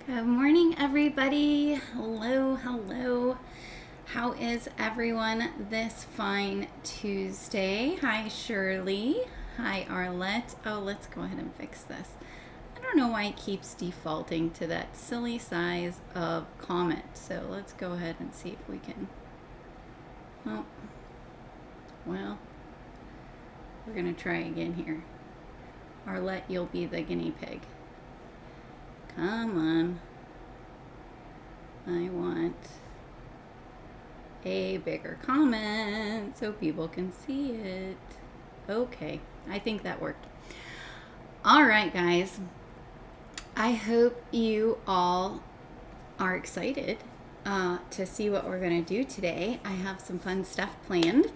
Good morning, everybody. Hello, hello. How is everyone this fine Tuesday? Hi, Shirley. Hi, Arlette. Oh, let's go ahead and fix this. I don't know why it keeps defaulting to that silly size of comment. So let's go ahead and see if we can. Oh, well, we're going to try again here. Arlette, you'll be the guinea pig. Come on. I want a bigger comment so people can see it. Okay, I think that worked. All right, guys. I hope you all are excited to see what we're going to do today. I have some fun stuff planned.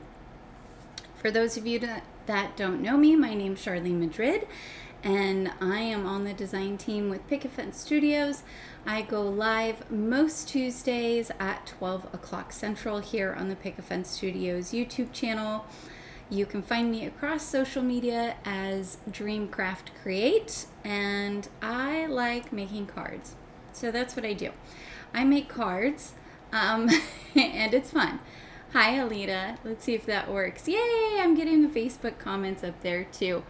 For those of you that don't know me, my name's Charlene Madrid, and I am on the design team with Picket Fence Studios. I go live most Tuesdays at 12 o'clock Central here on the Picket Fence Studios YouTube channel. You can find me across social media as Dreamcraft Create, and I like making cards. So that's what I do. I make cards, and it's fun. Hi, Alita. Let's see if that works. Yay! I'm getting the Facebook comments up there too.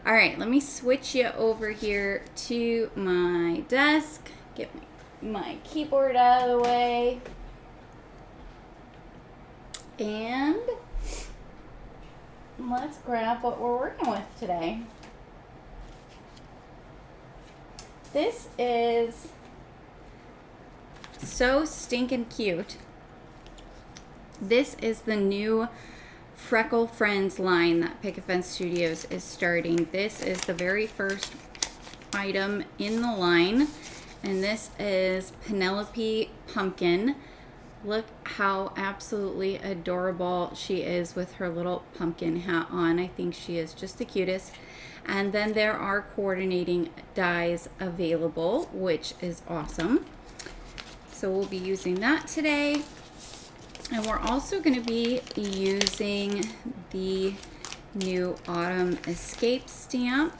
All right, let me switch you over here to my desk. Get my keyboard out of the way. And let's grab what we're working with today. This is so stinking cute. This is the new Freckle Friends line that Picket Fence Studios is starting. This is the very first item in the line, and this is Penelope Pumpkin. Look how absolutely adorable she is with her little pumpkin hat on. I think she is just the cutest. And then there are coordinating dies available, which is awesome. So we'll be using that today. And we're also going to be using the new Autumn Escape stamp.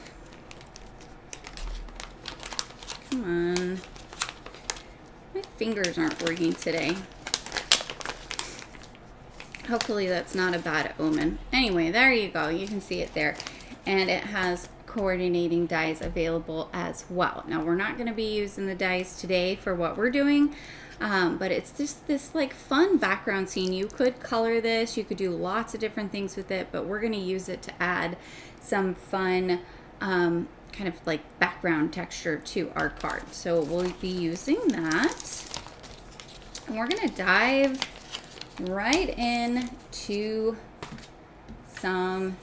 Come on. My fingers aren't working today. Hopefully that's not a bad omen. Anyway, there you go. You can see it there. And it has coordinating dies available as well. Now, we're not going to be using the dies today for what we're doing. But it's just this like fun background scene. You could color this, you could do lots of different things with it, but we're going to use it to add some fun kind of like background texture to our card. So we'll be using that. And we're going to dive right into some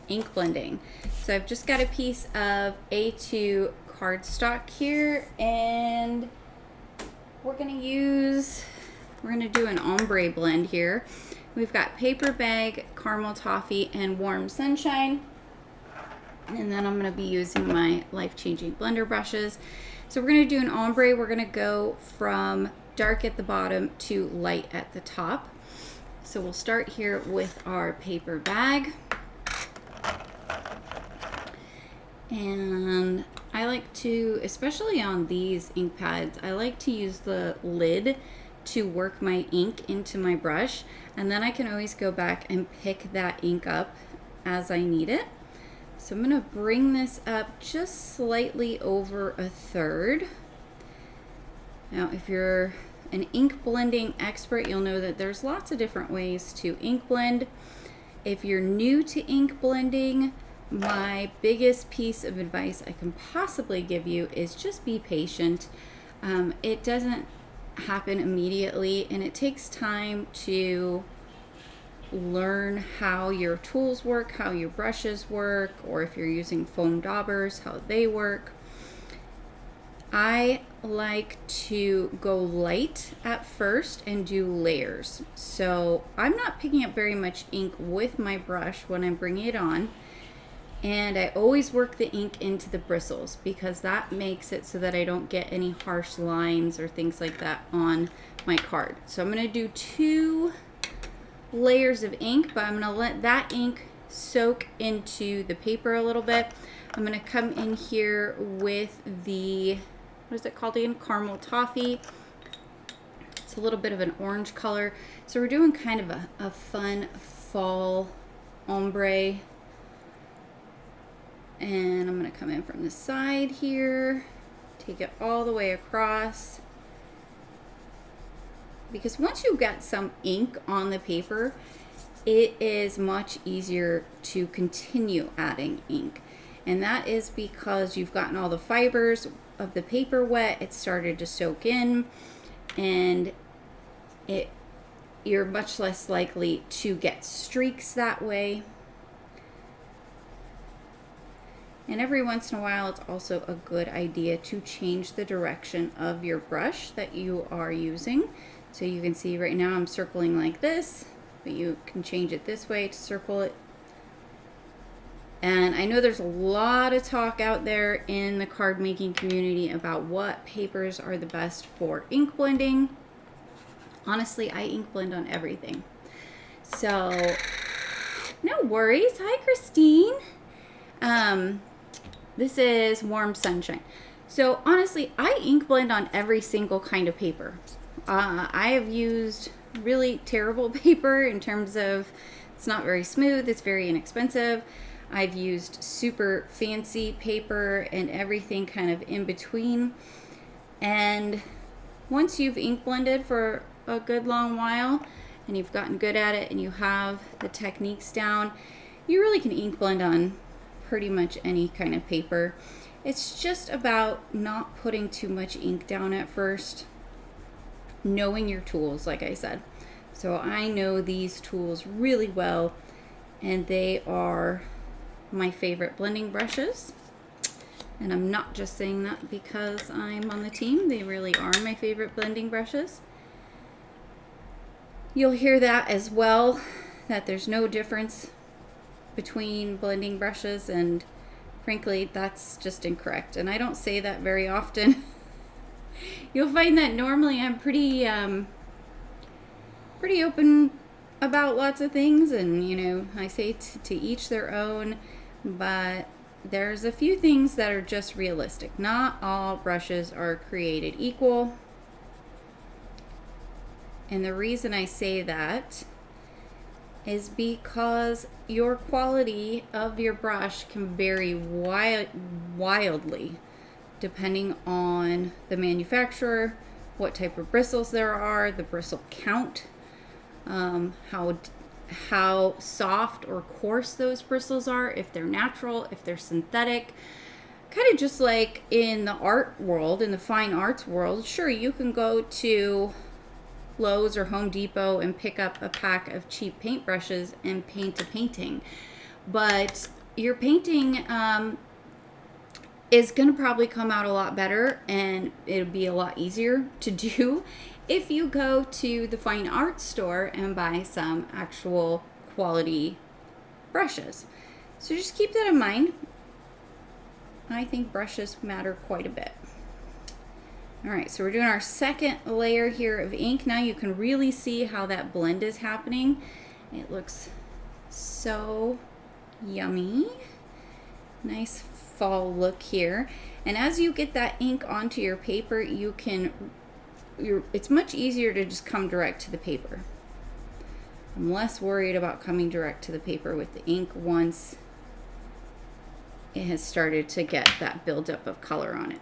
ink blending. So I've just got a piece of A2 cardstock here, and we're going to do an ombre blend here. We've got Paper Bag, Caramel Toffee, and Warm Sunshine. And then I'm going to be using my life-changing blender brushes. So we're going to do an ombre. We're going to go from dark at the bottom to light at the top. So we'll start here with our Paper Bag. And I like to, especially on these ink pads, I like to use the lid to work my ink into my brush, and then I can always go back and pick that ink up as I need it. So I'm going to bring this up just slightly over a third. Now, if you're an ink blending expert, you'll know that there's lots of different ways to ink blend. If you're new to ink blending, my biggest piece of advice I can possibly give you is just be patient. It doesn't happen immediately, and it takes time to learn how your tools work, how your brushes work, or if you're using foam daubers, how they work. I like to go light at first and do layers. So I'm not picking up very much ink with my brush when I'm bringing it on. And I always work the ink into the bristles because that makes it so that I don't get any harsh lines or things like that on my card. So I'm going to do 2 layers of ink, but I'm going to let that ink soak into the paper a little bit. I'm going to come in here with the what is it called again? Caramel Toffee. It's a little bit of an orange color. So we're doing kind of a fun fall ombre. And I'm going to come in from the side here, take it all the way across. Because once you get some ink on the paper, it is much easier to continue adding ink. And that is because you've gotten all the fibers of the paper wet, it started to soak in, and you're much less likely to get streaks that way. And every once in a while, it's also a good idea to change the direction of your brush that you are using. So you can see right now I'm circling like this, but you can change it this way to circle it. And I know there's a lot of talk out there in the card making community about what papers are the best for ink blending. Honestly, I ink blend on everything. So no worries. Hi, Christine. This is Warm Sunshine. So honestly, I ink blend on every single kind of paper. I have used really terrible paper in terms of it's not very smooth, it's very inexpensive. I've used super fancy paper and everything kind of in between. And once you've ink blended for a good long while and you've gotten good at it and you have the techniques down, you really can ink blend on pretty much any kind of paper. It's just about not putting too much ink down at first, knowing your tools, like I said. So I know these tools really well, and they are my favorite blending brushes. And I'm not just saying that because I'm on the team. They really are my favorite blending brushes. You'll hear that as well, that there's no difference between blending brushes, and frankly, that's just incorrect. And I don't say that very often. You'll find that normally I'm pretty open about lots of things, and you know, I say to each their own, but there's a few things that are just realistic. Not all brushes are created equal. And the reason I say that is because your quality of your brush can vary wildly depending on the manufacturer, what type of bristles there are, the bristle count, how soft or coarse those bristles are, if they're natural, if they're synthetic. Kind of just like in the art world, in the fine arts world, sure, you can go to Lowe's or Home Depot and pick up a pack of cheap paintbrushes and paint a painting. But your painting is going to probably come out a lot better, and it'll be a lot easier to do if you go to the fine art store and buy some actual quality brushes. So just keep that in mind. I think brushes matter quite a bit. All right, so we're doing our second layer here of ink. Now you can really see how that blend is happening. It looks so yummy. Nice fall look here. And as you get that ink onto your paper, it's much easier to just come direct to the paper. I'm less worried about coming direct to the paper with the ink once it has started to get that buildup of color on it.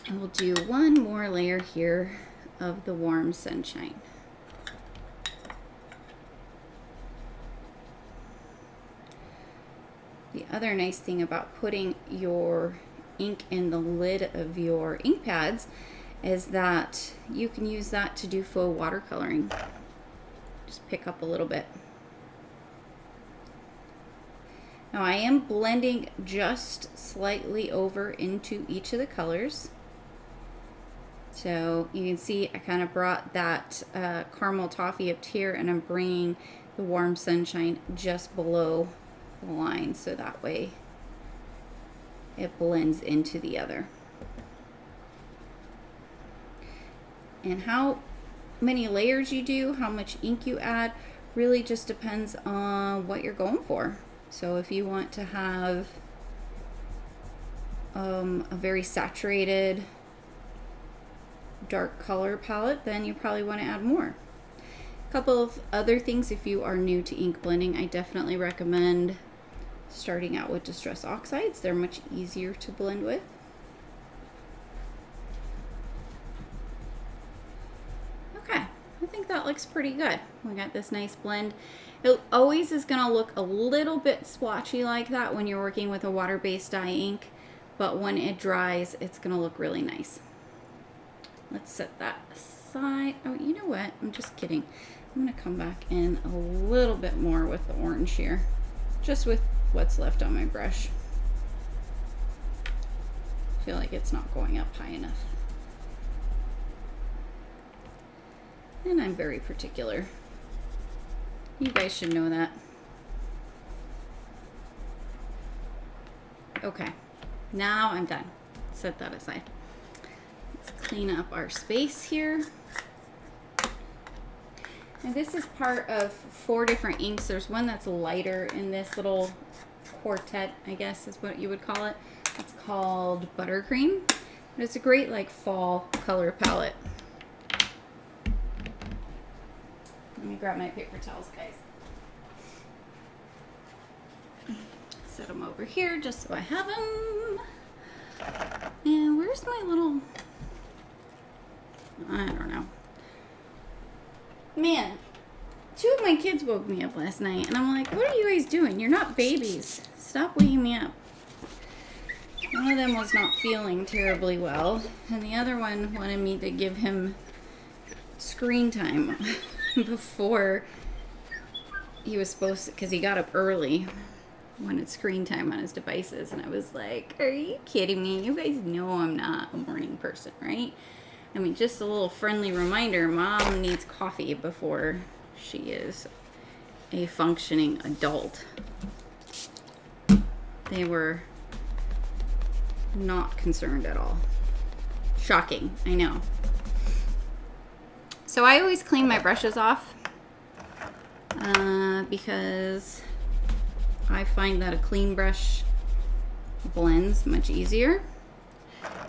And we'll do one more layer here of the Warm Sunshine. The other nice thing about putting your ink in the lid of your ink pads is that you can use that to do faux watercoloring. Just pick up a little bit. Now I am blending just slightly over into each of the colors. So you can see I kind of brought that caramel toffee up here, and I'm bringing the Warm Sunshine just below the line, so that way it blends into the other. And how many layers you do, how much ink you add, really just depends on what you're going for. So if you want to have a very saturated dark color palette, then you probably want to add more. A couple of other things, if you are new to ink blending, I definitely recommend starting out with Distress Oxides. They're much easier to blend with. Okay, I think that looks pretty good. We got this nice blend. It always is going to look a little bit swatchy like that when you're working with a water-based dye ink, but when it dries, it's going to look really nice. Let's set that aside. Oh, you know what? I'm just kidding. I'm going to come back in a little bit more with the orange here, just with what's left on my brush. I feel like it's not going up high enough. And I'm very particular. You guys should know that. Okay, now I'm done. Set that aside. Let's clean up our space here. And this is part of 4 different inks. There's one that's lighter in this little quartet, I guess is what you would call it. It's called Buttercream. But it's a great like fall color palette. Let me grab my paper towels, guys. Set them over here just so I have them. And where's my little... I don't know. Man, 2 of my kids woke me up last night, and I'm like, what are you guys doing? You're not babies. Stop waking me up. One of them was not feeling terribly well, and the other one wanted me to give him screen time before he was supposed to, because he got up early, wanted screen time on his devices, and I was like, are you kidding me? You guys know I'm not a morning person, right? I mean, just a little friendly reminder, Mom needs coffee before she is a functioning adult. They were not concerned at all. Shocking, I know. So I always clean my brushes off because I find that a clean brush blends much easier.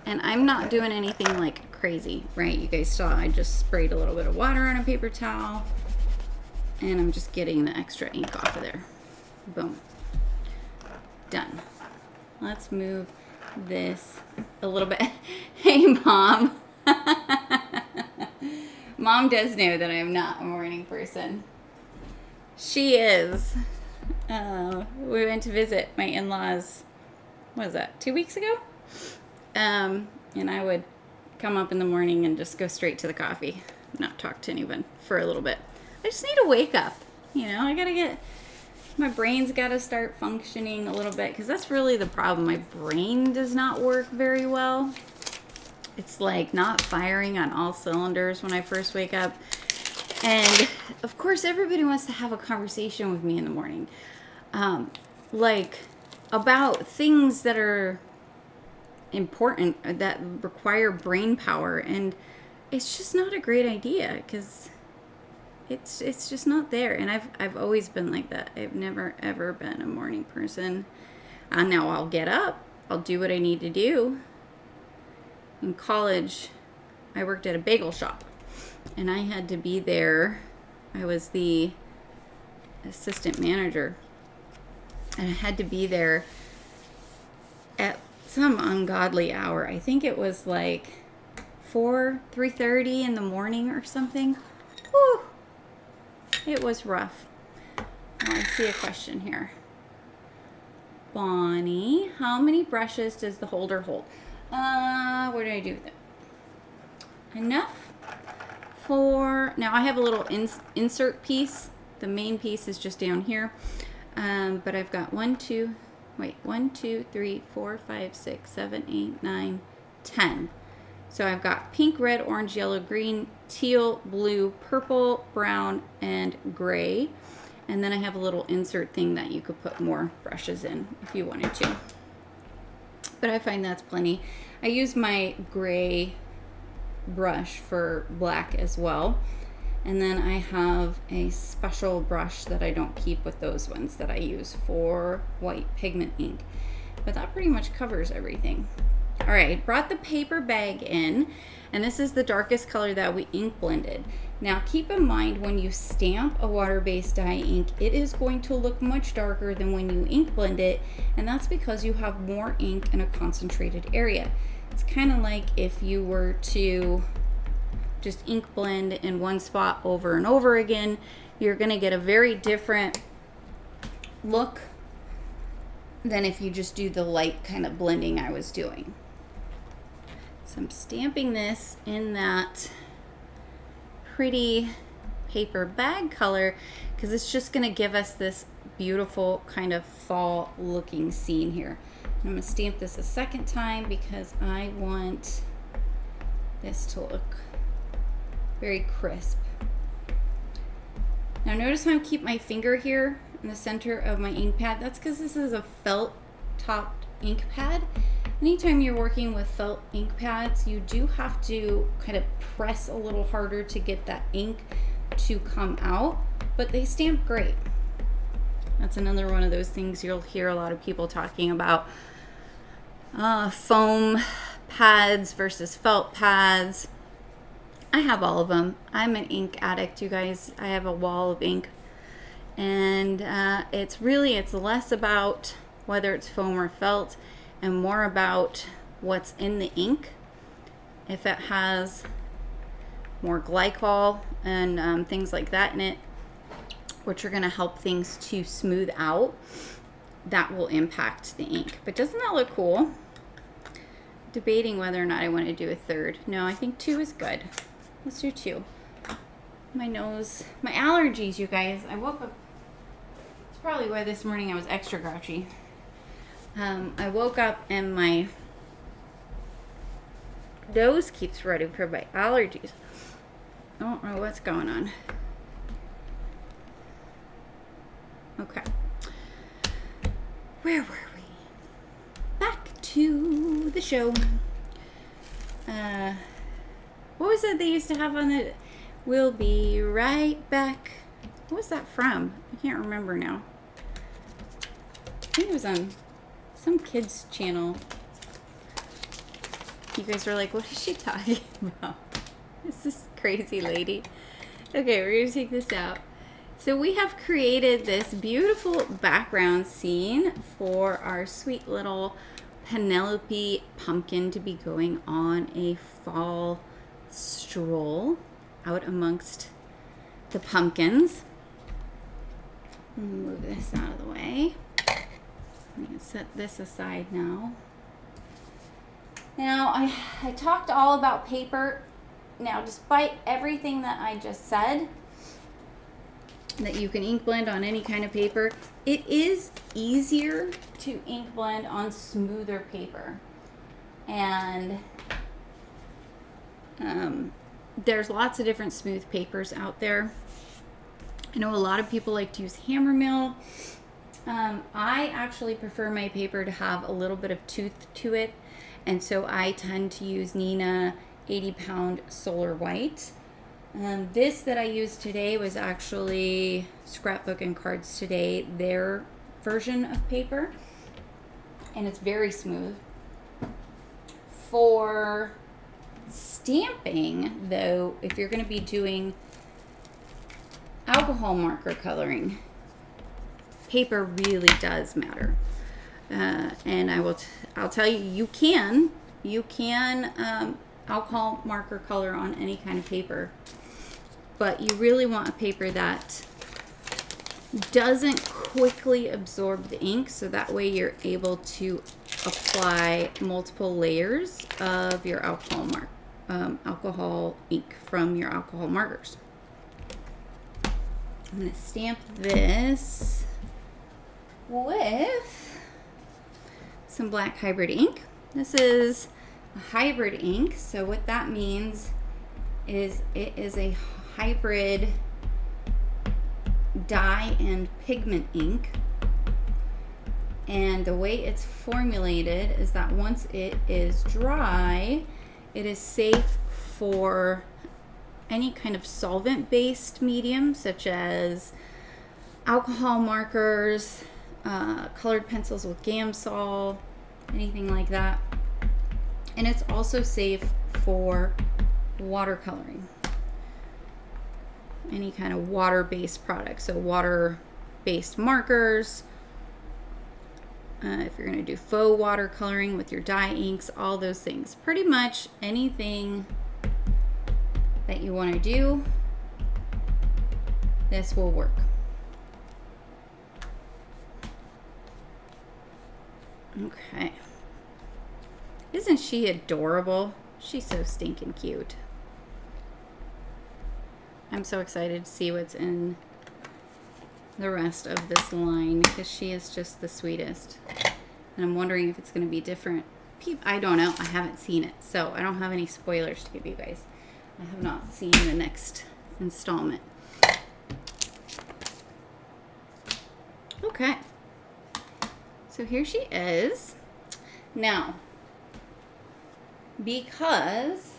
And I'm not doing anything like crazy, right? You guys saw I just sprayed a little bit of water on a paper towel, and I'm just getting the extra ink off of there. Boom. Done. Let's move this a little bit. Hey, Mom. Mom does know that I'm not a morning person. She is. We went to visit my in-laws, what was that, 2 weeks ago? And I would come up in the morning and just go straight to the coffee, not talk to anyone for a little bit. I just need to wake up, you know, I gotta get, my brain's gotta start functioning a little bit, because that's really the problem. My brain does not work very well. It's like not firing on all cylinders when I first wake up. And of course, everybody wants to have a conversation with me in the morning, like about things that are important, that require brain power, and it's just not a great idea, because it's just not there. And I've always been like that. I've never ever been a morning person. Now I'll get up, I'll do what I need to do. In college, I worked at a bagel shop, and I had to be there. I was the assistant manager, and I had to be there at some ungodly hour. I think it was like 3:30 in the morning or something. Whew. It was rough. Oh, I see a question here. Bonnie, how many brushes does the holder hold? What did I do with it? Enough for, now I have a little insert piece. The main piece is just down here. But I've got 1, 2, 3, 4, 5, 6, 7, 8, 9, 10. So I've got pink, red, orange, yellow, green, teal, blue, purple, brown, and gray. And then I have a little insert thing that you could put more brushes in if you wanted to. But I find that's plenty. I use my gray brush for black as well. And then I have a special brush that I don't keep with those ones that I use for white pigment ink. but that pretty much covers everything. All right, brought the paper bag in, and this is the darkest color that we ink blended. Now keep in mind, when you stamp a water-based dye ink, it is going to look much darker than when you ink blend it, and that's because you have more ink in a concentrated area. It's kind of like if you were to just ink blend in one spot over and over again, you're going to get a very different look than if you just do the light kind of blending I was doing. So I'm stamping this in that pretty paper bag color because it's just going to give us this beautiful kind of fall looking scene here. I'm going to stamp this a second time because I want this to look very crisp. Now notice how I keep my finger here in the center of my ink pad. That's because this is a felt topped ink pad. Anytime you're working with felt ink pads, you do have to kind of press a little harder to get that ink to come out, but they stamp great. That's another one of those things you'll hear a lot of people talking about. Foam pads versus felt pads. I have all of them. I'm an ink addict, you guys. I have a wall of ink. And it's less about whether it's foam or felt and more about what's in the ink. If it has more glycol and things like that in it, which are going to help things to smooth out, that will impact the ink. But doesn't that look cool? Debating whether or not I want to do a third. No, I think 2 is good. Let's do 2. My nose, my allergies, you guys. I woke up, it's probably why this morning I was extra grouchy. I woke up and my nose keeps running from my allergies. I don't know what's going on. Okay. Where were we? Back to the show. What was it they used to have on the... We'll be right back. What was that from? I can't remember now. I think it was on some kids channel. You guys were like, what is she talking about? It's this crazy lady. Okay, we're gonna take this out. So we have created this beautiful background scene for our sweet little Penelope pumpkin to be going on a fall stroll out amongst the pumpkins. Move this out of the way. I'm going to set this aside now. Now, I talked all about paper. Now, despite everything that I just said, that you can ink blend on any kind of paper, it is easier to ink blend on smoother paper. And there's lots of different smooth papers out there. I know a lot of people like to use hammermill. I actually prefer my paper to have a little bit of tooth to it, and so I tend to use Neenah 80-pound Solar White. This that I used today was actually Scrapbook and Cards Today, their version of paper, and it's very smooth. For stamping, though, if you're going to be doing alcohol marker coloring, paper really does matter. And I'll tell you, you can alcohol marker color on any kind of paper, but you really want a paper that doesn't quickly absorb the ink, so that way you're able to apply multiple layers of your alcohol ink from your alcohol markers. I'm going to stamp this with some black hybrid ink. This is a hybrid ink, so what that means is it is a hybrid dye and pigment ink, and the way it's formulated is that once it is dry, it is safe for any kind of solvent based medium such as alcohol markers, colored pencils with Gamsol, anything like that. And it's also safe for watercoloring. Any kind of water-based product. So water-based markers. If you're going to do faux watercoloring with your dye inks, all those things. Pretty much anything that you want to do, this will work. Okay. Isn't she adorable? She's so stinking cute. I'm so excited to see what's in the rest of this line because she is just the sweetest. And I'm wondering if it's going to be different. I don't know. I haven't seen it, so I don't have any spoilers to give you guys. I have not seen the next installment. Okay. So here she is. Now, because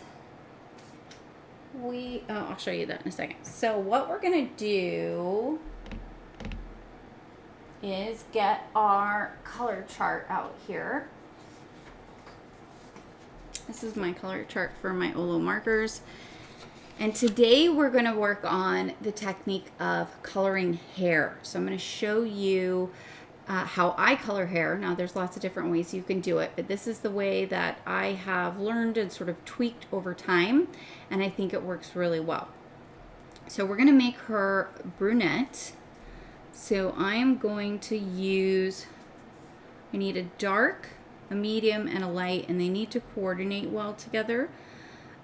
I'll show you that in a second. So what we're going to do is get our color chart out here. This is my color chart for my Olo markers. And today we're going to work on the technique of coloring hair. So I'm going to show you how I color hair. Now there's lots of different ways you can do it, but this is the way that I have learned and sort of tweaked over time, and I think it works really well. So we're going to make her brunette. So I'm going to use, I need a dark, a medium, and a light, and they need to coordinate well together.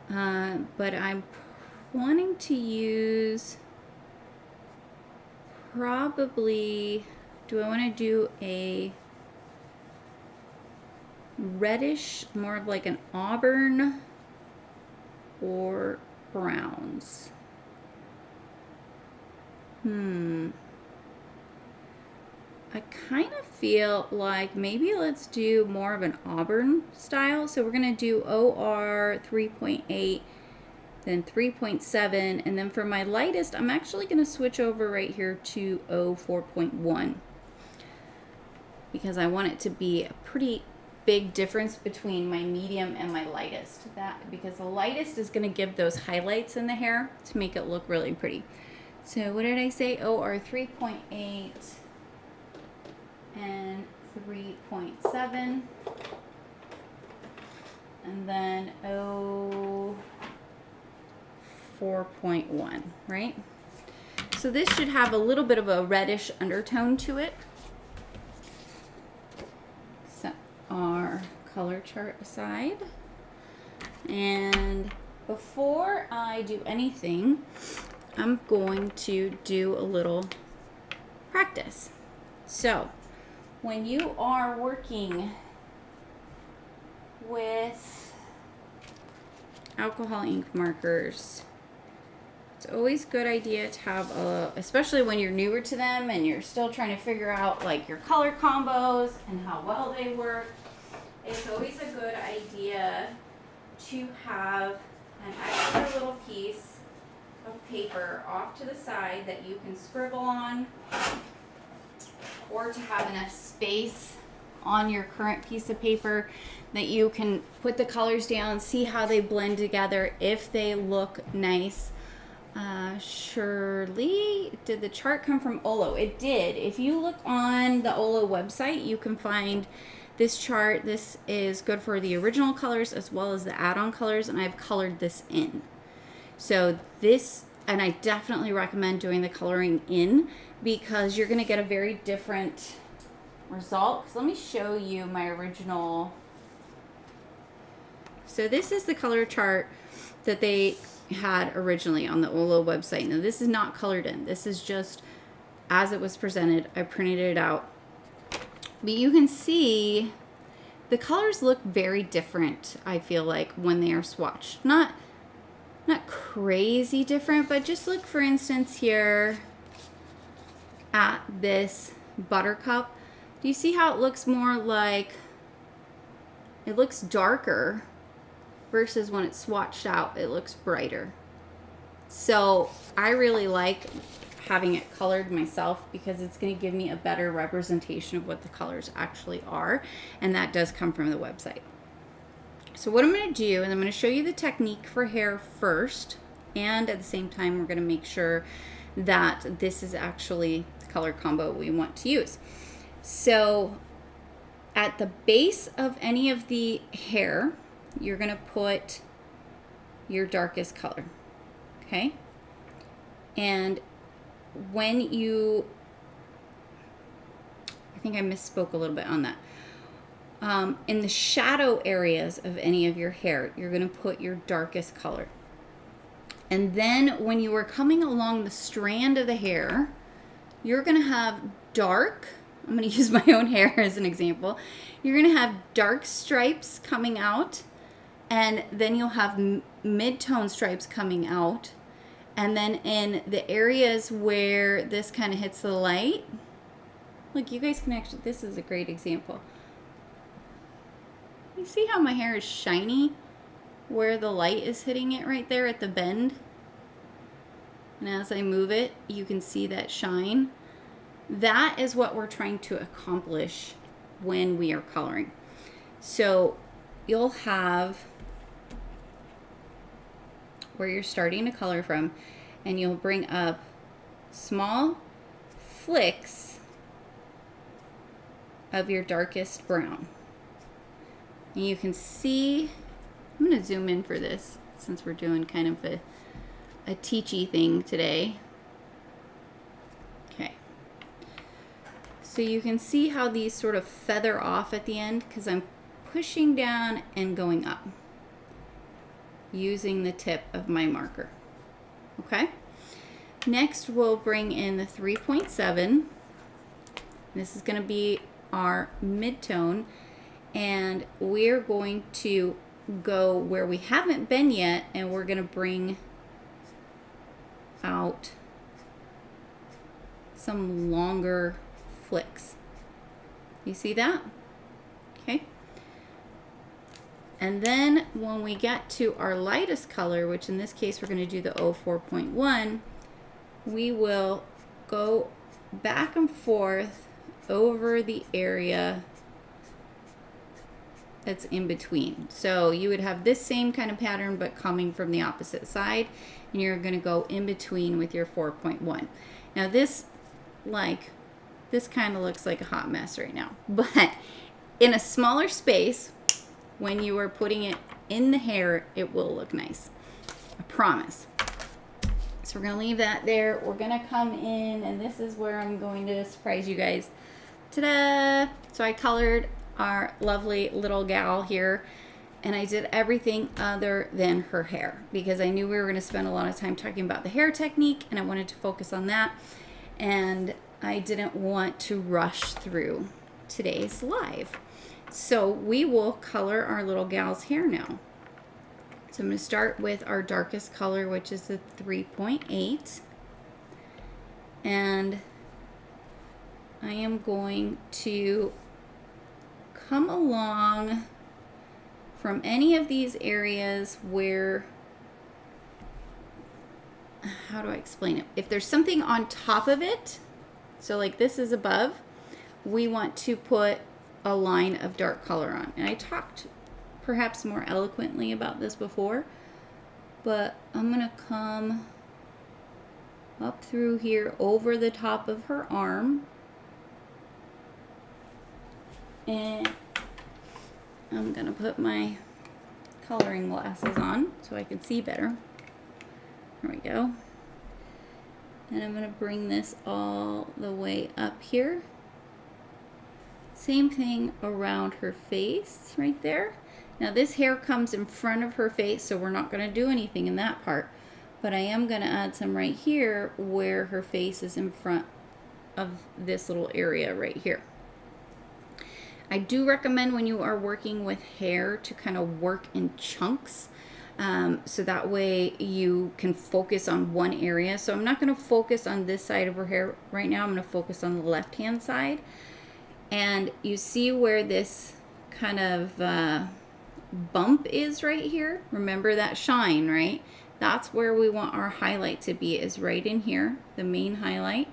But I'm wanting to use probably, do I want to do a reddish, more of like an auburn, or browns? I kind of feel like maybe let's do more of an auburn style. So we're going to do OR 3.8, then 3.7, and then for my lightest, I'm actually going to switch over right here to O 4.1 because I want it to be a pretty big difference between my medium and my lightest. Because the lightest is going to give those highlights in the hair to make it look really pretty. So what did I say? OR 3.8 and 3.7, and then O 4.1, right? So this should have a little bit of a reddish undertone to it. Set our color chart aside. And before I do anything, I'm going to do a little practice. So when you are working with alcohol ink markers, it's always a good idea to have especially when you're newer to them and you're still trying to figure out like your color combos and how well they work. It's always a good idea to have an extra little piece of paper off to the side that you can scribble on, or to have enough space on your current piece of paper that you can put the colors down, see how they blend together, if they look nice. Shirley, did the chart come from Olo? It did. If you look on the Olo website, you can find this chart. This is good for the original colors as well as the add-on colors, and I've colored this in. So this, and I definitely recommend doing the coloring in because you're going to get a very different result. So let me show you my original. So this is the color chart that they had originally on the Olo website. Now this is not colored in. This is just as it was presented. I printed it out. But you can see the colors look very different, I feel like, when they are swatched. Not crazy different, but just look, for instance, here at this buttercup. Do you see how it looks more like, it looks darker versus when it's swatched out, it looks brighter. So I really like having it colored myself because it's going to give me a better representation of what the colors actually are, and that does come from the website. So what I'm going to do is I'm going to show you the technique for hair first, and at the same time we're going to make sure that this is actually the color combo we want to use. So at the base of any of the hair, you're going to put your darkest color, okay? And when you, I think I misspoke a little bit on that. In the shadow areas of any of your hair, you're going to put your darkest color. And then when you are coming along the strand of the hair, you're going to have dark, I'm going to use my own hair as an example. You're going to have dark stripes coming out, and then you'll have mid-tone stripes coming out. And then in the areas where this kind of hits the light, look, you guys can actually, this is a great example. You see how my hair is shiny where the light is hitting it right there at the bend? And as I move it, you can see that shine. That is what we're trying to accomplish when we are coloring. So you'll have where you're starting to color from, and you'll bring up small flicks of your darkest brown. And you can see, I'm going to zoom in for this since we're doing kind of a teachy thing today. Okay. So you can see how these sort of feather off at the end because I'm pushing down and going up using the tip of my marker. Okay. Next we'll bring in the 3.7. This is going to be our mid-tone. And we're going to go where we haven't been yet, and we're going to bring out some longer flicks. You see that? Okay. And then when we get to our lightest color, which in this case we're going to do the 04.1, we will go back and forth over the area that's in between. So you would have this same kind of pattern but coming from the opposite side, and you're going to go in between with your 4.1. Now this kind of looks like a hot mess right now, but in a smaller space, when you are putting it in the hair, it will look nice. I promise. So we're going to leave that there. We're going to come in, and this is where I'm going to surprise you guys. Ta-da! So I colored our lovely little gal here, and I did everything other than her hair because I knew we were going to spend a lot of time talking about the hair technique, and I wanted to focus on that, and I didn't want to rush through today's live. So we will color our little gal's hair now. So I'm going to start with our darkest color, which is the 3.8, and I am going to come along from any of these areas where, how do I explain it? If there's something on top of it, so like this is above, we want to put a line of dark color on. And I talked perhaps more eloquently about this before, but I'm going to come up through here over the top of her arm. And I'm going to put my coloring glasses on so I can see better. There we go. And I'm going to bring this all the way up here. Same thing around her face right there. Now this hair comes in front of her face, so we're not going to do anything in that part. But I am going to add some right here where her face is in front of this little area right here. I do recommend when you are working with hair to kind of work in chunks, so that way you can focus on one area. So I'm not going to focus on this side of her hair right now. I'm going to focus on the left hand side. And you see where this kind of bump is right here? Remember that shine, right? That's where we want our highlight to be, is right in here, the main highlight.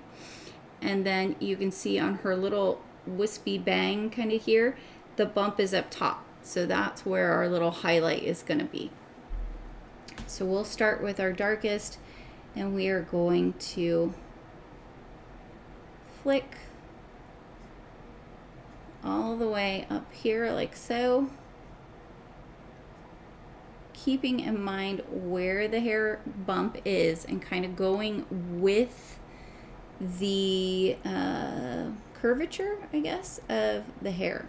And then you can see on her little wispy bang kind of here, the bump is up top. So that's where our little highlight is going to be. So we'll start with our darkest, and we are going to flick all the way up here like so, keeping in mind where the hair bump is and kind of going with the curvature, I guess, of the hair.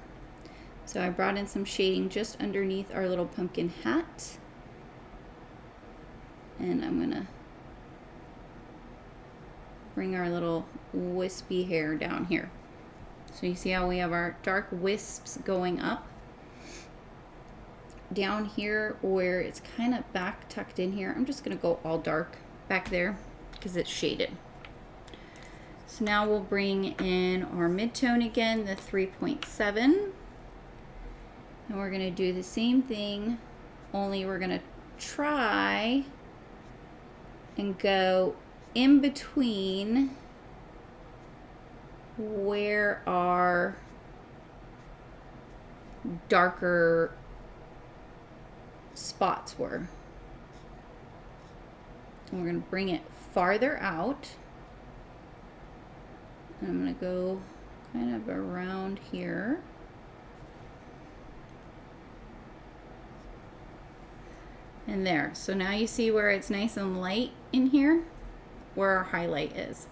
So I brought in some shading just underneath our little pumpkin hat, and I'm gonna bring our little wispy hair down here. So you see how we have our dark wisps going up. Down here where it's kind of back tucked in here, I'm just gonna go all dark back there because it's shaded. So now we'll bring in our midtone again, the 3.7. And we're gonna do the same thing, only we're gonna try and go in between where our darker spots were. And we're going to bring it farther out. And I'm going to go kind of around here. And there. So now you see where it's nice and light in here, where our highlight is.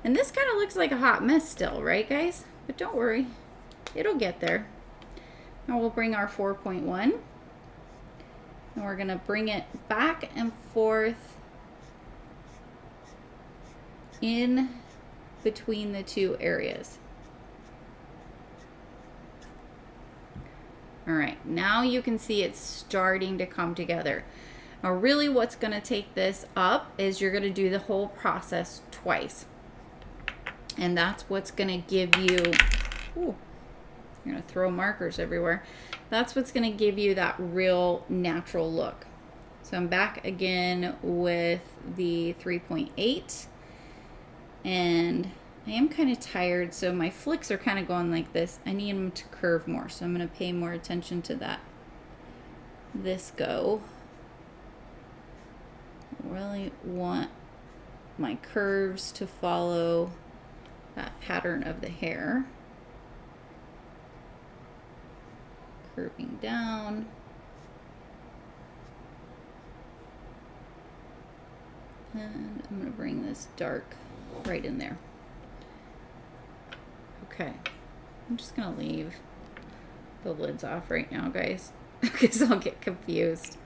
And this kind of looks like a hot mess still, right guys? But don't worry, it'll get there. Now we'll bring our 4.1, and we're gonna bring it back and forth in between the two areas. All right, now you can see it's starting to come together. Now really what's gonna take this up is you're gonna do the whole process twice. And that's what's gonna give you, ooh, you're gonna throw markers everywhere. That's what's gonna give you that real natural look. So I'm back again with the 3.8, and I am kind of tired, so my flicks are kind of going like this. I need them to curve more, so I'm gonna pay more attention to that. This go. I really want my curves to follow that pattern of the hair. Curving down. And I'm going to bring this dark right in there. Okay. I'm just going to leave the lids off right now, guys, because I'll get confused.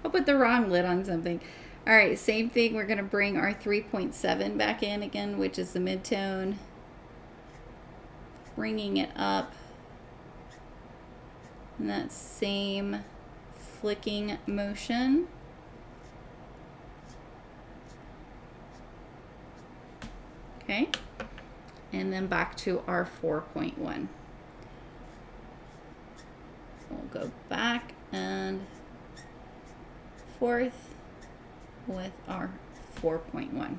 I'll put the wrong lid on something. All right, same thing. We're going to bring our 3.7 back in again, which is the midtone. Bringing it up. And that same flicking motion. Okay. And then back to our 4.1. We'll go back and forth with our 4.1.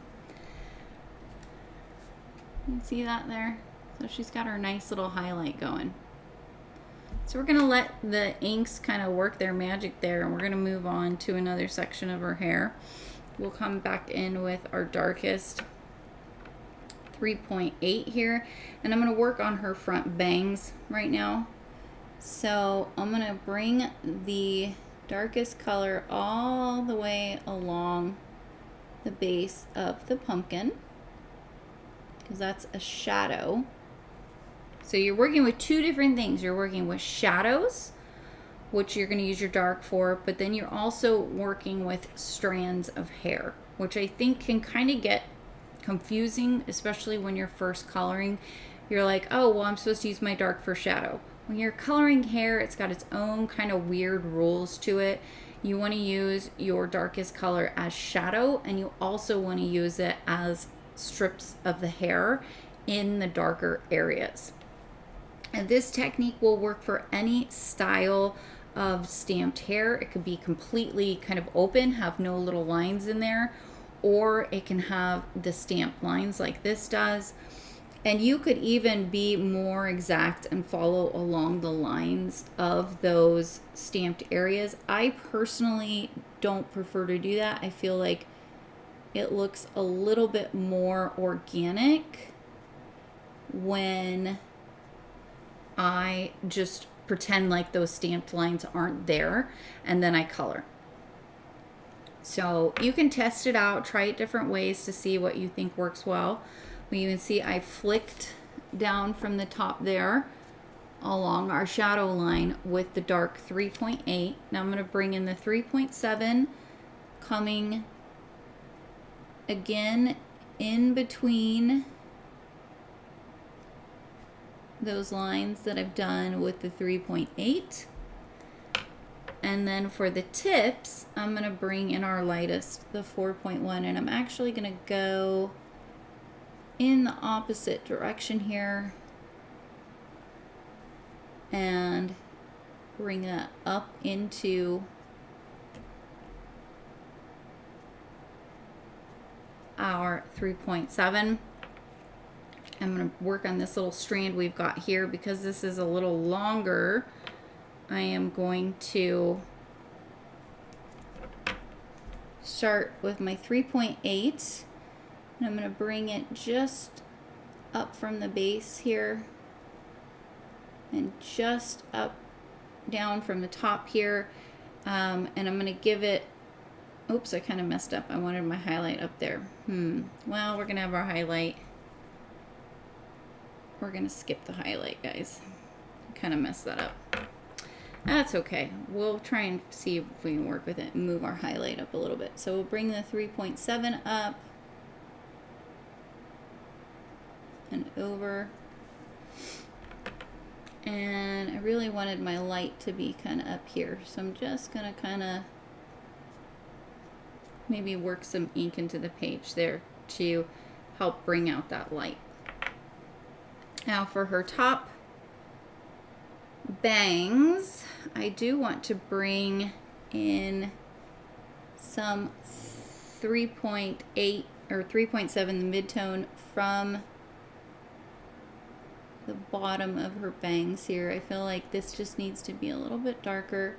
You see that there? So she's got her nice little highlight going. So we're gonna let the inks kind of work their magic there, and we're gonna move on to another section of her hair. We'll come back in with our darkest 3.8 here, and I'm gonna work on her front bangs right now. So I'm gonna bring the darkest color all the way along the base of the pumpkin, because that's a shadow. So you're working with two different things. You're working with shadows, which you're going to use your dark for, but then you're also working with strands of hair, which I think can kind of get confusing, especially when you're first coloring. You're like, oh, well, I'm supposed to use my dark for shadow. When you're coloring hair, it's got its own kind of weird rules to it. You want to use your darkest color as shadow, and you also want to use it as strips of the hair in the darker areas. And this technique will work for any style of stamped hair. It could be completely kind of open, have no little lines in there, or it can have the stamped lines like this does. And you could even be more exact and follow along the lines of those stamped areas. I personally don't prefer to do that. I feel like it looks a little bit more organic when I just pretend like those stamped lines aren't there and then I color. So you can test it out, try it different ways to see what you think works well. But you can see I flicked down from the top there along our shadow line with the dark 3.8. Now I'm going to bring in the 3.7 coming again in between those lines that I've done with the 3.8. And then for the tips, I'm going to bring in our lightest, the 4.1, and I'm actually going to go in the opposite direction here and bring that up into our 3.7. I'm going to work on this little strand we've got here. Because this is a little longer, I am going to start with my 3.8, and I'm going to bring it just up from the base here and just up down from the top here, and I'm going to give it, oops, I kind of messed up. I wanted my highlight up there. Well, we're going to have our highlight. We're going to skip the highlight, guys. I kind of messed that up. That's okay. We'll try and see if we can work with it and move our highlight up a little bit. So we'll bring the 3.7 up and over. And I really wanted my light to be kind of up here. So I'm just going to kind of maybe work some ink into the page there to help bring out that light. Now for her top bangs, I do want to bring in some 3.8 or 3.7, the midtone, from the bottom of her bangs here. I feel like this just needs to be a little bit darker.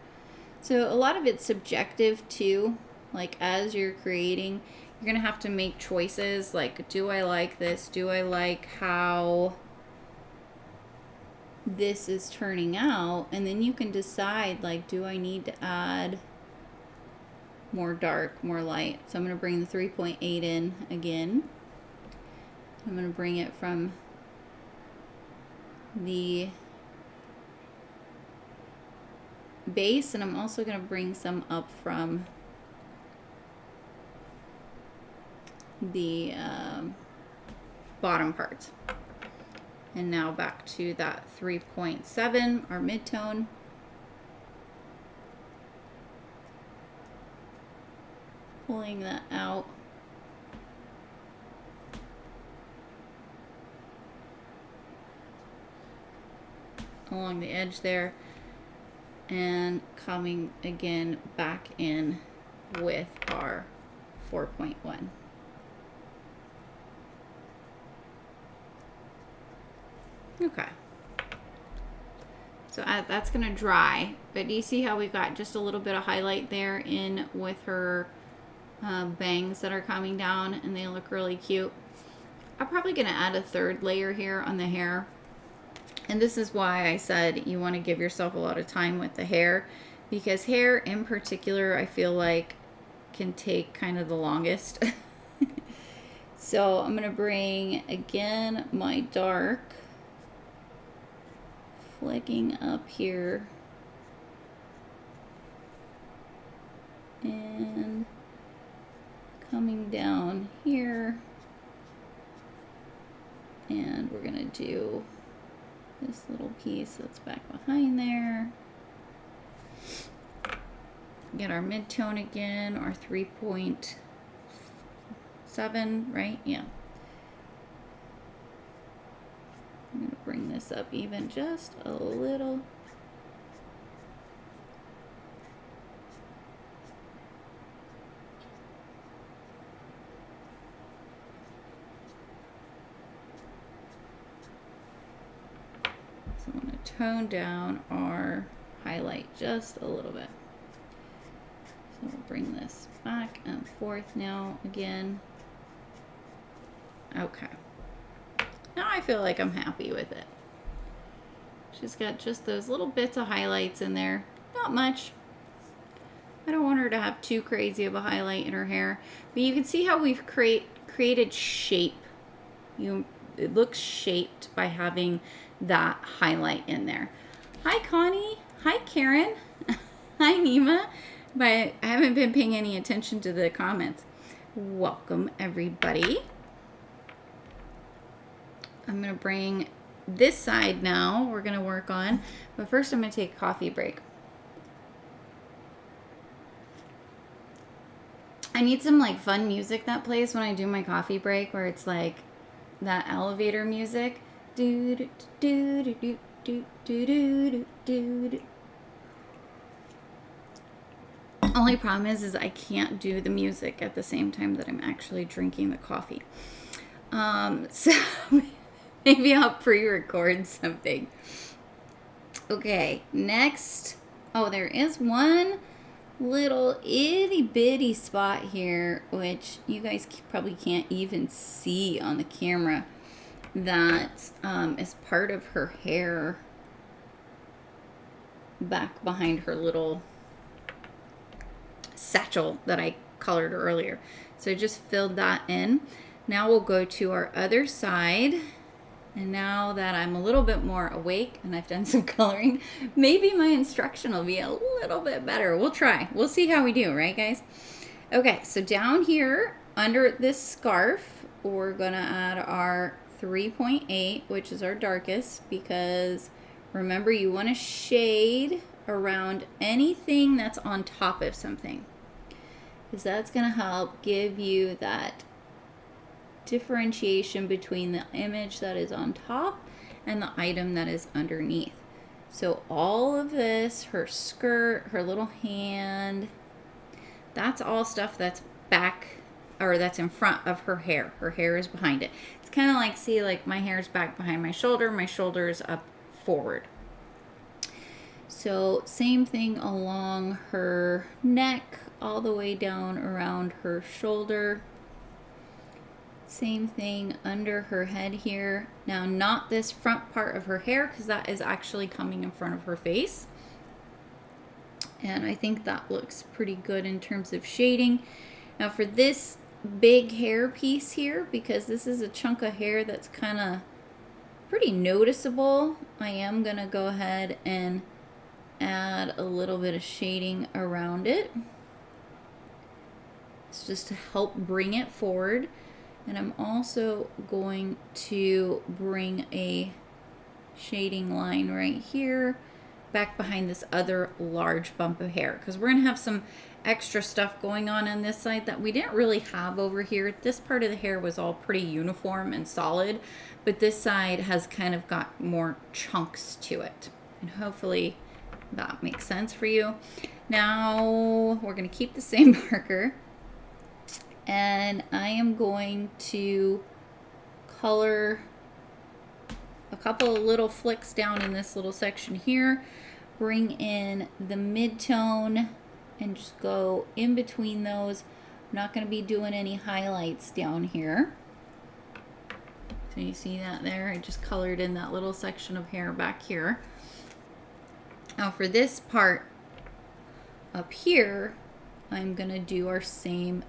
So a lot of it's subjective too. Like as you're creating, you're gonna have to make choices like, do I like this? Do I like how this is turning out? And then you can decide, like, do I need to add more dark, more light? So I'm going to bring the 3.8 in again. I'm going to bring it from the base, and I'm also going to bring some up from the bottom part. And now back to that 3.7, our midtone. Pulling that out. Along the edge there. And coming again back in with our 4.1. Okay, so that's gonna dry, but do you see how we got just a little bit of highlight there in with her bangs that are coming down, and they look really cute. I'm probably gonna add a third layer here on the hair, and this is why I said you want to give yourself a lot of time with the hair, because hair in particular I feel like can take kind of the longest. So I'm gonna bring again my dark, flicking up here and coming down here, and we're gonna do this little piece that's back behind there. Get our midtone again, our 3.7, right? Yeah. I'm going to bring this up even just a little. tone down our highlight just a little bit. So we'll bring this back and forth now again. Okay. Now I feel like I'm happy with it. She's got just those little bits of highlights in there. Not much. I don't want her to have too crazy of a highlight in her hair. But you can see how we've created shape. It looks shaped by having that highlight in there. Hi, Connie. Hi, Karen. Hi, Neenah. But I haven't been paying any attention to the comments. Welcome, everybody. I'm going to bring this side now. We're going to work on. But first, I'm going to take a coffee break. I need some like fun music that plays when I do my coffee break, where it's like that elevator music. Do do do do do do do do do. Only problem is I can't do the music at the same time that I'm actually drinking the coffee. So maybe I'll pre-record something. Okay, next. Oh, there is one little itty bitty spot here, which you guys probably can't even see on the camera, that is part of her hair back behind her little satchel that I colored earlier. So I just filled that in. Now we'll go to our other side. And now that I'm a little bit more awake and I've done some coloring, maybe my instruction will be a little bit better. We'll try. We'll see how we do, right, guys? Okay, so down here under this scarf, we're going to add our 3.8, which is our darkest, because remember, you want to shade around anything that's on top of something, because that's going to help give you that differentiation between the image that is on top and the item that is underneath. So all of this, her skirt, her little hand, that's all stuff that's back, or that's in front of her hair. Her hair is behind it. It's kind of like, see, like my hair is back behind my shoulder is up forward. So same thing along her neck, all the way down around her shoulder. Same thing under her head here. Now, not this front part of her hair, because that is actually coming in front of her face. And I think that looks pretty good in terms of shading. Now for this big hair piece here, because this is a chunk of hair that's kind of pretty noticeable, I am going to go ahead and add a little bit of shading around it. It's just to help bring it forward. And I'm also going to bring a shading line right here back behind this other large bump of hair, because we're going to have some extra stuff going on this side that we didn't really have over here. This part of the hair was all pretty uniform and solid, but this side has kind of got more chunks to it. And hopefully that makes sense for you. Now we're going to keep the same marker. And I am going to color a couple of little flicks down in this little section here. Bring in the mid-tone and just go in between those. I'm not going to be doing any highlights down here. So you see that there? I just colored in that little section of hair back here. Now for this part up here, I'm going to do our same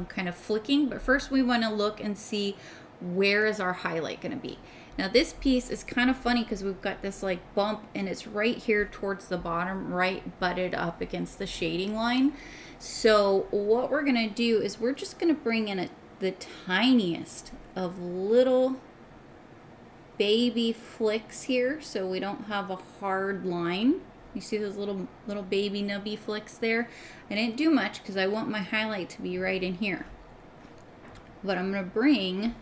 kind of flicking, but first we want to look and see where is our highlight going to be. Now this piece is kind of funny because we've got this like bump, and it's right here towards the bottom, right butted up against the shading line. So what we're going to do is we're just going to bring in the tiniest of little baby flicks here, so we don't have a hard line. You see those little baby nubby flicks there? I didn't do much because I want my highlight to be right in here. But I'm going to bring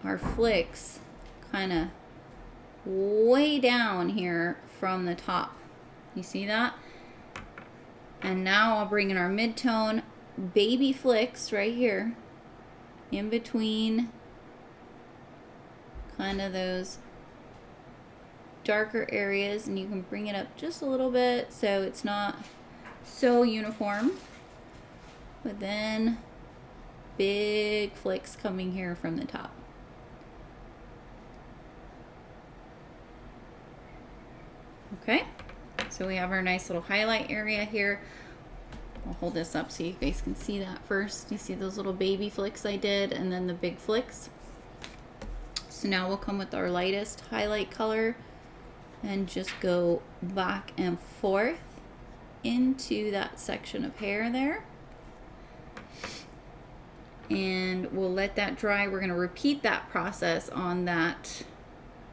our flicks kind of way down here from the top. You see that? And now I'll bring in our mid-tone baby flicks right here in between kind of those darker areas, and you can bring it up just a little bit so it's not so uniform. But then big flicks coming here from the top. Okay, so we have our nice little highlight area here. I'll hold this up so you guys can see that first. You see those little baby flicks I did, and then the big flicks. So now we'll come with our lightest highlight color and just go back and forth into that section of hair there. And we'll let that dry. We're gonna repeat that process on that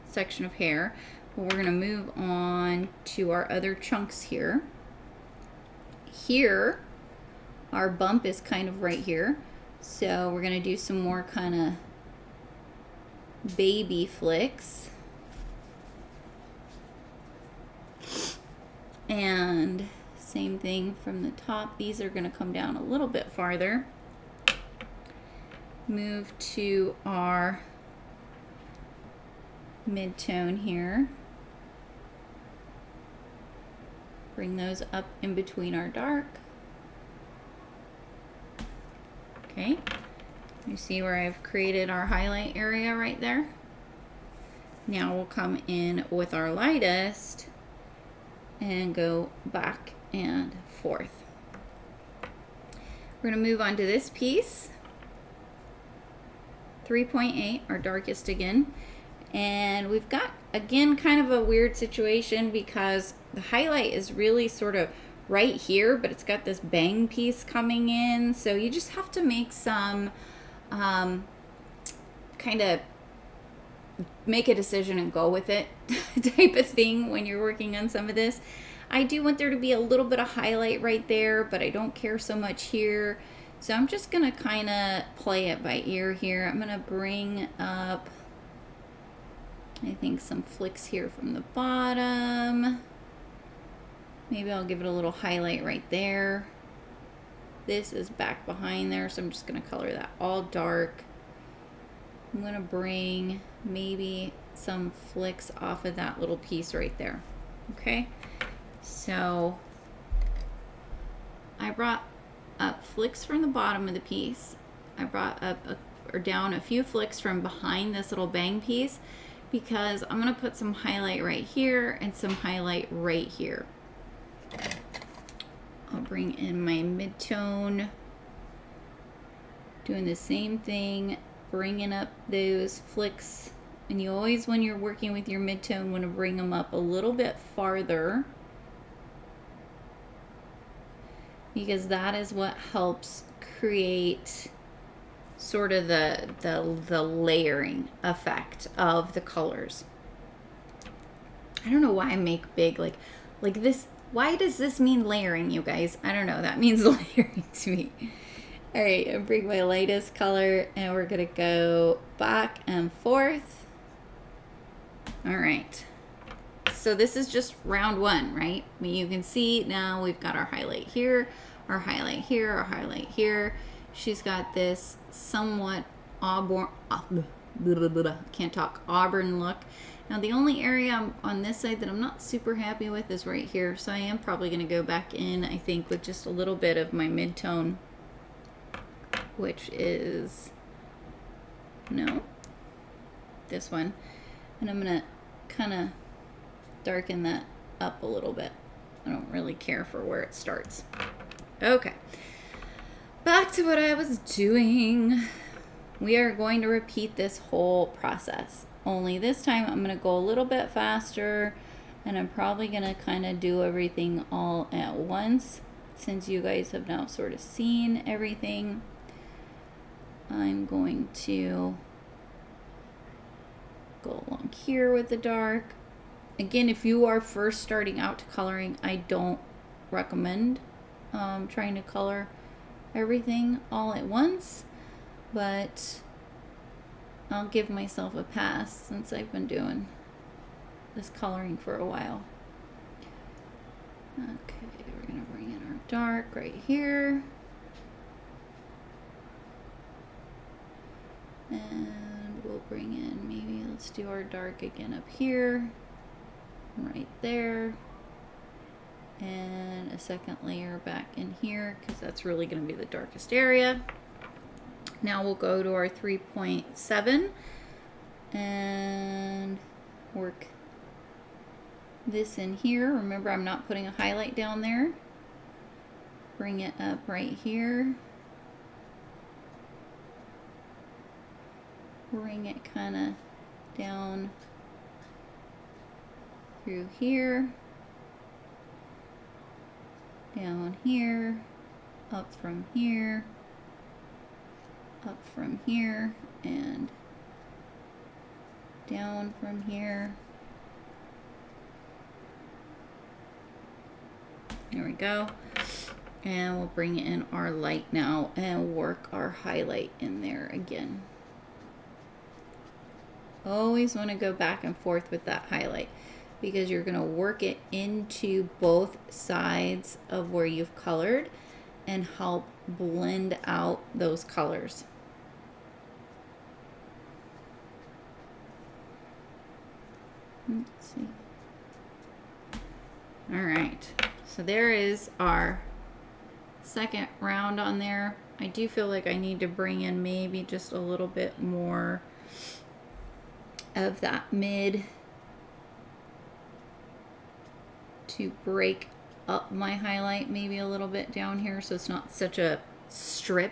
section of hair. But we're gonna move on to our other chunks here. Here, our bump is kind of right here. So we're gonna do some more kind of baby flicks. And same thing from the top. These are gonna come down a little bit farther. Move to our mid-tone here. Bring those up in between our dark. Okay, you see where I've created our highlight area right there? Now we'll come in with our lightest and go back and forth. We're gonna move on to this piece. 3.8, our darkest again. And we've got, again, kind of a weird situation because the highlight is really sort of right here, but it's got this bang piece coming in. So you just have to make some kind of make a decision and go with it type of thing when you're working on some of this. I do want there to be a little bit of highlight right there, but I don't care so much here. So I'm just gonna kind of play it by ear here. I'm gonna bring up, I think, some flicks here from the bottom. Maybe I'll give it a little highlight right there. This is back behind there, so I'm just gonna color that all dark. I'm gonna bring maybe some flicks off of that little piece right there. Okay, so I brought up flicks from the bottom of the piece. I brought up or down a few flicks from behind this little bang piece because I'm gonna put some highlight right here and some highlight right here. I'll bring in my mid-tone, doing the same thing, bringing up those flicks. And you always, when you're working with your mid-tone, want to bring them up a little bit farther, because that is what helps create sort of the layering effect of the colors. I don't know why I make big like this. Why does this mean layering, you guys? I don't know. That means layering to me. All right, I'll bring my lightest color and we're gonna go back and forth. All right. So this is just round one, right? I mean, you can see now we've got our highlight here, our highlight here, our highlight here. She's got this somewhat auburn, can't talk, auburn look. Now the only area on this side that I'm not super happy with is right here. So I am probably gonna go back in, I think, with just a little bit of my mid-tone, which is, no, this one. And I'm gonna kind of darken that up a little bit. I don't really care for where it starts. Okay, back to what I was doing. We are going to repeat this whole process. Only this time I'm gonna go a little bit faster, and I'm probably gonna kind of do everything all at once since you guys have now sort of seen everything. I'm going to go along here with the dark. Again, if you are first starting out to coloring, I don't recommend trying to color everything all at once, but I'll give myself a pass since I've been doing this coloring for a while. Okay, we're gonna bring in our dark right here. And we'll bring in, maybe let's do our dark again up here. right there. And a second layer back in here because that's really going to be the darkest area. Now we'll go to our 3.7 and work this in here. Remember, I'm not putting a highlight down there. Bring it up right here. Bring it kind of down through here. Down here, up from here, and down from here. There we go. And we'll bring in our light now and work our highlight in there again. Always want to go back and forth with that highlight, because you're going to work it into both sides of where you've colored and help blend out those colors. Let's see. All right, so there is our second round on there. I do feel like I need to bring in maybe just a little bit more of that mid to break up my highlight maybe a little bit down here so it's not such a strip.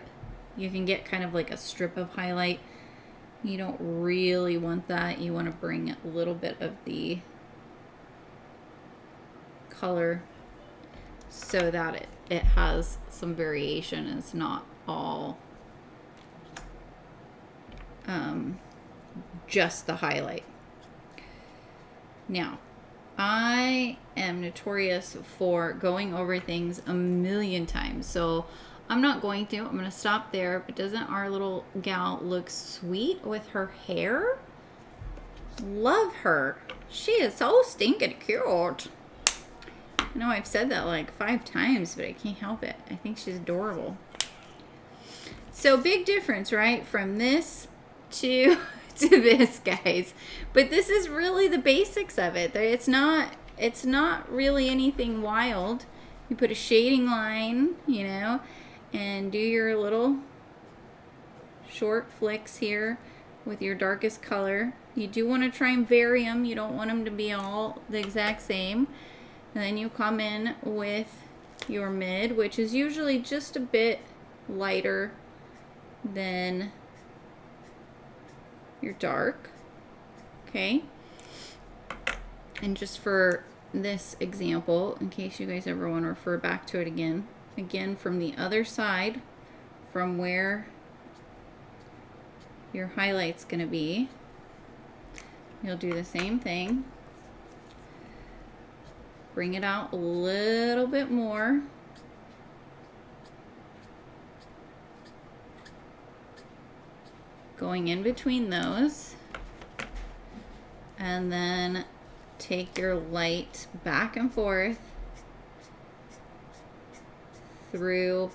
You can get kind of like a strip of highlight. You don't really want that. You want to bring a little bit of the color so that it has some variation and it's not all just the highlight. Now, I am notorious for going over things a million times, so I'm not going to. I'm going to stop there. But doesn't our little gal look sweet with her hair? Love her. She is so stinking cute. I know I've said that like 5 times, but I can't help it. I think she's adorable. So big difference, right? From this to this, guys. But this is really the basics of it. It's not really anything wild. You put a shading line, you know, and do your little short flicks here with your darkest color. You do want to try and vary them. You don't want them to be all the exact same. And then you come in with your mid, which is usually just a bit lighter than your dark. Okay. And just for this example, in case you guys ever want to refer back to it again from the other side, from where your highlight's going to be, you'll do the same thing. Bring it out a little bit more. Going in between those. And then take your light back and forth through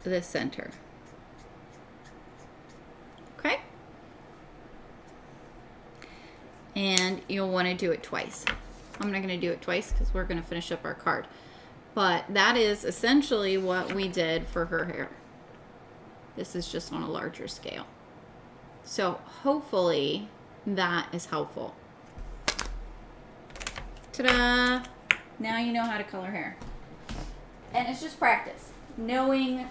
the center. Okay? And you'll want to do it twice. I'm not going to do it twice because we're going to finish up our card. But that is essentially what we did for her hair. This is just on a larger scale. So hopefully that is helpful. Ta-da! Now you know how to color hair. And it's just practice. Knowing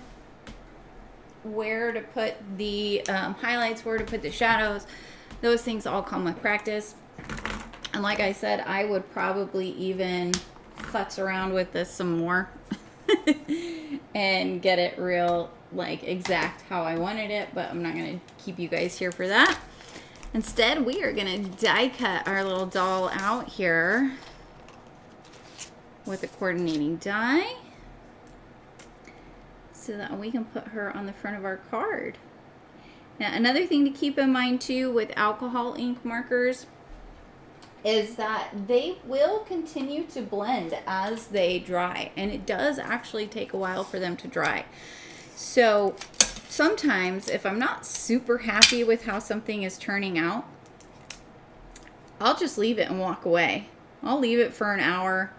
where to put the highlights, where to put the shadows. Those things all come with practice. And like I said, I would probably even futz around with this some more and get it real, like, exact how I wanted it, but I'm not going to keep you guys here for that. Instead, we are going to die cut our little doll out here with a coordinating die so that we can put her on the front of our card. Now, another thing to keep in mind too with alcohol ink markers is that they will continue to blend as they dry, and it does actually take a while for them to dry. So sometimes if I'm not super happy with how something is turning out, I'll just leave it and walk away. I'll leave it for an hour,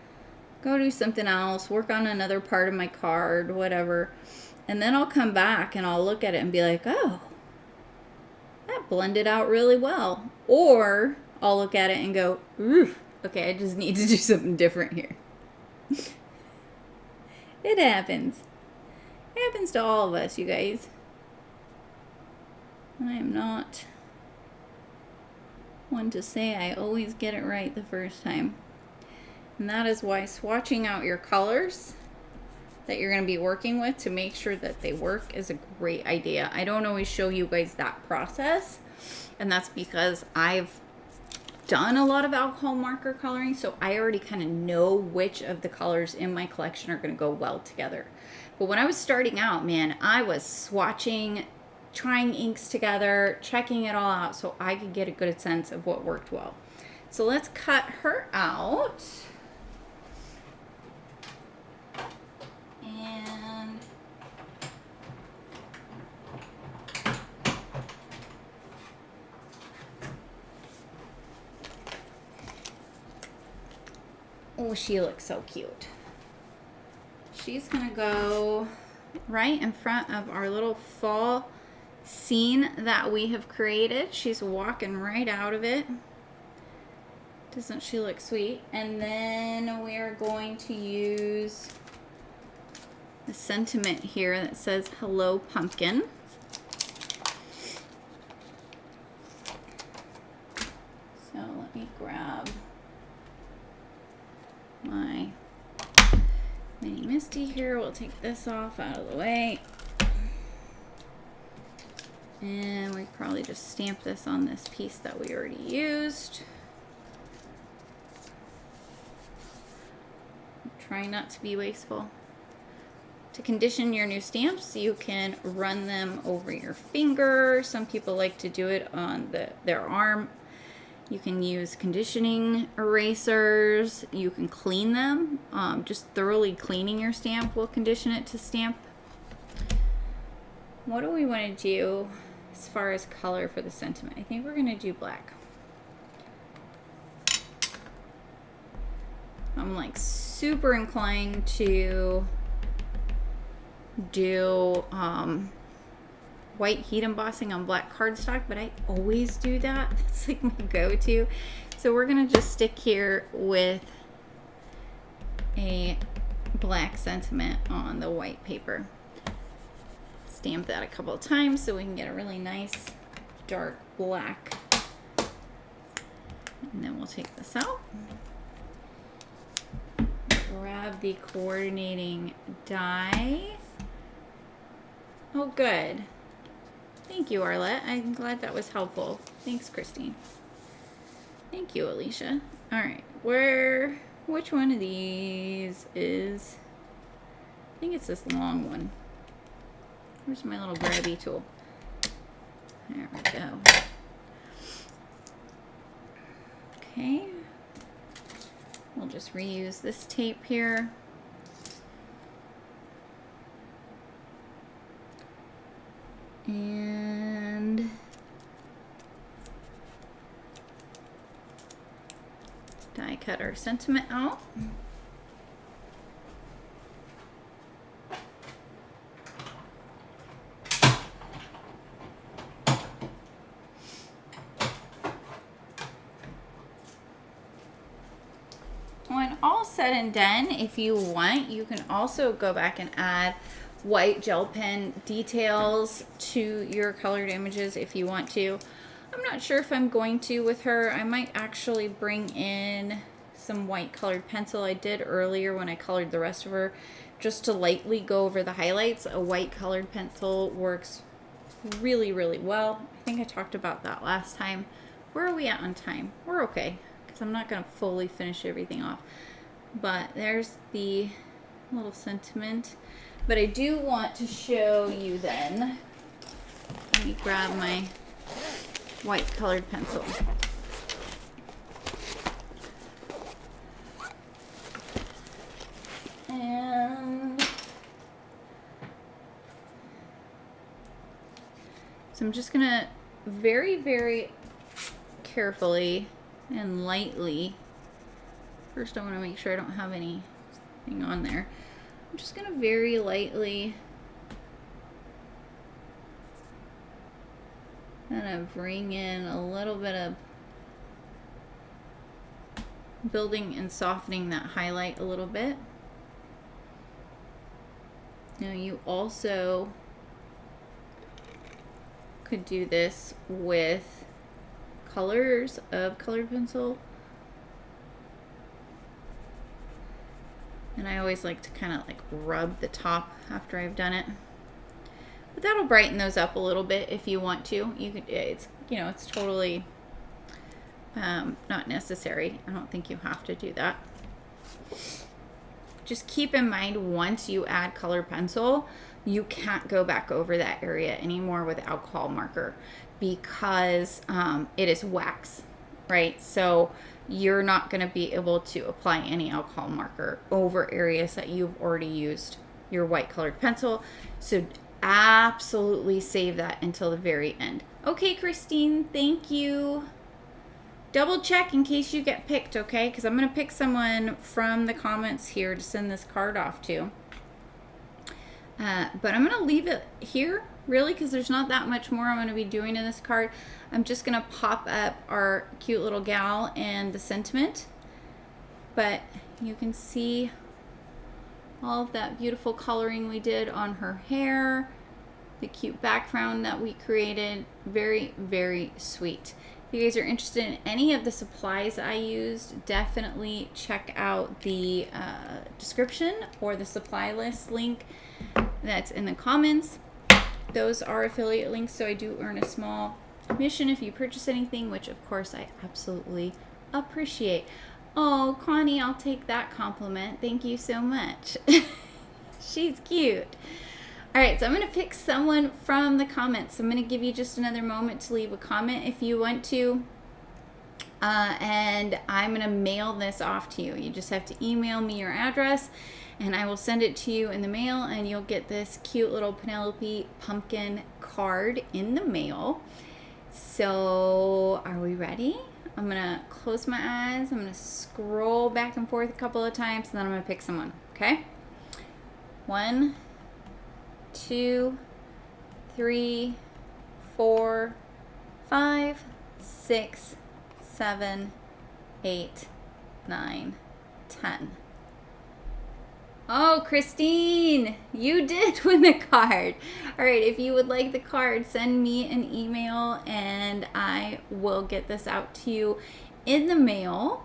go do something else, work on another part of my card, whatever. And then I'll come back and I'll look at it and be like, oh, that blended out really well. Or I'll look at it and go, oof, okay, I just need to do something different here. It happens. It happens to all of us, you guys. I am not one to say I always get it right the first time. And that is why swatching out your colors that you're going to be working with to make sure that they work is a great idea. I don't always show you guys that process, and that's because I've done a lot of alcohol marker coloring, so I already kind of know which of the colors in my collection are going to go well together. But when I was starting out, man, I was swatching, trying inks together, checking it all out so I could get a good sense of what worked well. So let's cut her out. And oh, she looks so cute. She's gonna go right in front of our little fall scene that we have created. She's walking right out of it. Doesn't she look sweet? And then we are going to use the sentiment here that says hello pumpkin. So let me grab my mini Misty here. We'll take this off out of the way. And we probably just stamp this on this piece that we already used. Trying not to be wasteful. To condition your new stamps, you can run them over your finger. Some people like to do it on their arm. You can use conditioning erasers. You can clean them. Just thoroughly cleaning your stamp will condition it to stamp. What do we want to do as far as color for the sentiment? I think we're going to do black. I'm like super inclined to do white heat embossing on black cardstock, but I always do that. That's like my go-to. So we're gonna just stick here with a black sentiment on the white paper. Stamp that a couple of times so we can get a really nice dark black. And then we'll take this out. Grab the coordinating die. Oh, good. Thank you, Arlette. I'm glad that was helpful. Thanks, Christine. Thank you, Alicia. All right, which one of these is, I think it's this long one. Where's my little grabby tool? There we go. Okay. We'll just reuse this tape here. And die cut our sentiment out. When all said and done, if you want, you can also go back and add white gel pen details to your colored images if you want to. I'm not sure if I'm going to with her. I might actually bring in some white colored pencil I did earlier when I colored the rest of her, just to lightly go over the highlights. A white colored pencil works really, really well. I think I talked about that last time. Where are we at on time? We're okay, because I'm not going to fully finish everything off. But there's the little sentiment. But I do want to show you then. Let me grab my white colored pencil. And so I'm just gonna very, very carefully and lightly, first I want to make sure I don't have anything on there. I'm just going to very lightly kind of bring in a little bit of building and softening that highlight a little bit. Now you also could do this with colors of colored pencil. And I always like to kind of like rub the top after I've done it. But that'll brighten those up a little bit if you want to. You could, it's, you know, it's totally not necessary. I don't think you have to do that. Just keep in mind, once you add colored pencil, you can't go back over that area anymore with alcohol marker because it is wax, right? So you're not going to be able to apply any alcohol marker over areas that you've already used your white colored pencil. So absolutely save that until the very end. Okay, Christine, thank you. Double check in case you get picked, okay? Because I'm going to pick someone from the comments here to send this card off to. But I'm going to leave it here, really, because there's not that much more I'm going to be doing in this card. I'm just going to pop up our cute little gal and the sentiment. But you can see all of that beautiful coloring we did on her hair, the cute background that we created. Very, very sweet. If you guys are interested in any of the supplies I used, definitely check out the description or the supply list link that's in the comments. Those are affiliate links, so I do earn a small commission if you purchase anything, which of course I absolutely appreciate. Oh, Connie, I'll take that compliment. Thank you so much. She's cute. All right, so I'm going to pick someone from the comments. I'm going to give you just another moment to leave a comment if you want to. And I'm going to mail this off to you. You just have to email me your address, and I will send it to you in the mail, and you'll get this cute little Penelope pumpkin card in the mail. So are we ready? I'm going to close my eyes. I'm going to scroll back and forth a couple of times, and then I'm going to pick someone, okay? 1, 2, 3, 4, 5, 6, 7, 8, 9, 10. Oh, Christine, you did win the card. All right, if you would like the card, send me an email and I will get this out to you in the mail.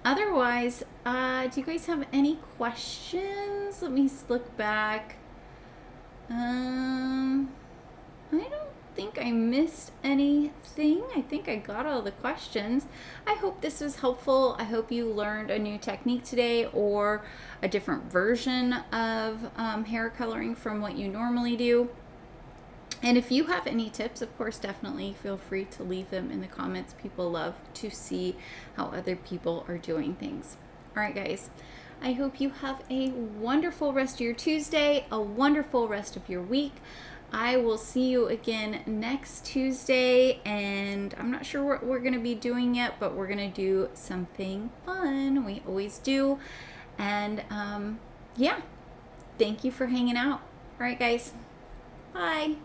Otherwise, do you guys have any questions? Let me look back. I don't think I missed anything. I think I got all the questions. I hope this was helpful. I hope you learned a new technique today or a different version of hair coloring from what you normally do. And if you have any tips, of course, definitely feel free to leave them in the comments. People love to see how other people are doing things. All right, guys. I hope you have a wonderful rest of your Tuesday, a wonderful rest of your week. I will see you again next Tuesday, and I'm not sure what we're going to be doing yet, but we're going to do something fun. We always do. And yeah, thank you for hanging out. All right, guys. Bye.